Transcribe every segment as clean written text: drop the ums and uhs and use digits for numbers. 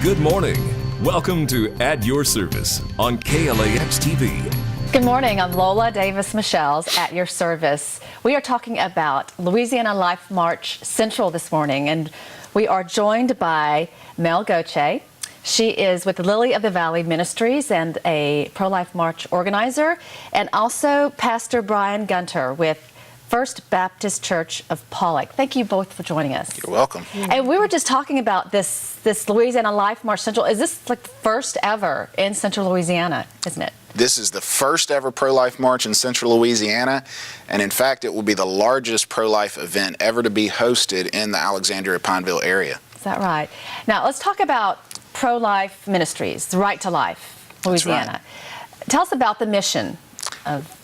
Good morning. Welcome to At Your Service on KLAX TV. Good morning. I'm Lola Davis Michelle's At Your Service. We are talking about Louisiana Life March Central this morning, and we are joined by Mel Goche. She is with Lily of the Valley Ministries and a pro-life march organizer, and also Pastor Brian Gunter with First Baptist Church of Pollock. Thank you both for joining us. You're welcome. And we were just talking about this Louisiana Life March Central. Is this like the first ever in Central Louisiana, isn't it? This is the first ever pro-life march in Central Louisiana, and in fact it will be the largest pro-life event ever to be hosted in the Alexandria-Pineville area. Is that right? Now let's talk about pro-life ministries, the Right to Life, Louisiana. Right. Tell us about the mission of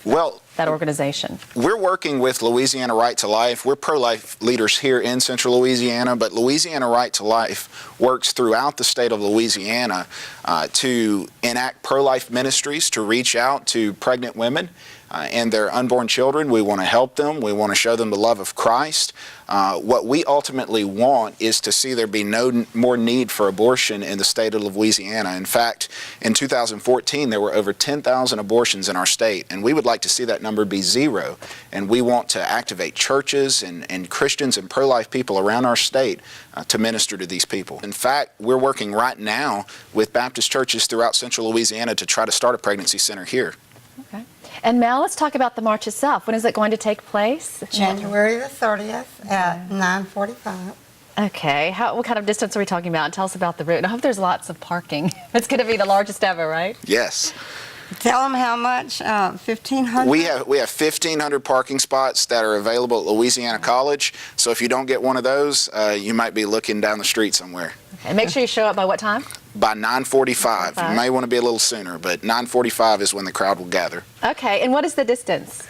that organization. We're working with Louisiana Right to Life. We're pro-life leaders here in Central Louisiana, but Louisiana Right to Life works throughout the state of Louisiana to enact pro-life ministries, to reach out to pregnant women and their unborn children. We want to help them. We want to show them the love of Christ. What we ultimately want is to see there be no more need for abortion in the state of Louisiana. In fact, in 2014, there were over 10,000 abortions in our state, and we would like to see that number be zero. And we want to activate churches and Christians and pro-life people around our state to minister to these people. In fact, we're working right now with Baptist churches throughout Central Louisiana to try to start a pregnancy center here. Okay. And Mel, let's talk about the march itself. When is it going to take place? January the 30th at 9:45. Okay. What kind of distance are we talking about? And tell us about the route. And I hope there's lots of parking. It's going to be the largest ever, right? Yes. Tell them how much, 1,500? We have 1,500 parking spots that are available at Louisiana College. So if you don't get one of those, you might be looking down the street somewhere. Okay. And make sure you show up by what time? By 9:45. You may want to be a little sooner, but 9:45 is when the crowd will gather. Okay. And what is the distance?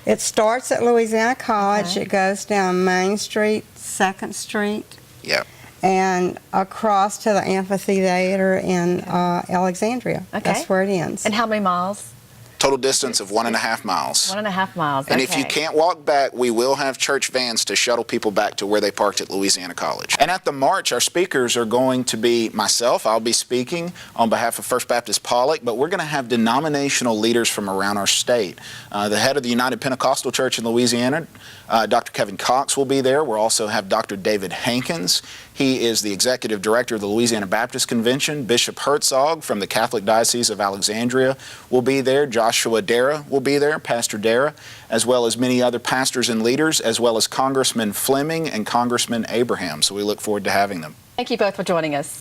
It starts at Louisiana College. Okay. It goes down Main Street, 2nd Street, Yep. and across to the amphitheater in Alexandria. Okay. That's where it ends. And how many miles? Total distance of 1.5 miles. 1.5 miles. And okay. if you can't walk back, we will have church vans to shuttle people back to where they parked at Louisiana College. And at the march, our speakers are going to be myself. I'll be speaking on behalf of First Baptist Pollock, but we're going to have denominational leaders from around our state. The head of the United Pentecostal Church in Louisiana, Dr. Kevin Cox, will be there. We'll also have Dr. David Hankins. He is the executive director of the Louisiana Baptist Convention. Bishop Herzog from the Catholic Diocese of Alexandria will be there. Joshua Dara will be there, Pastor Dara, as well as many other pastors and leaders, as well as Congressman Fleming and Congressman Abraham. So we look forward to having them. Thank you both for joining us.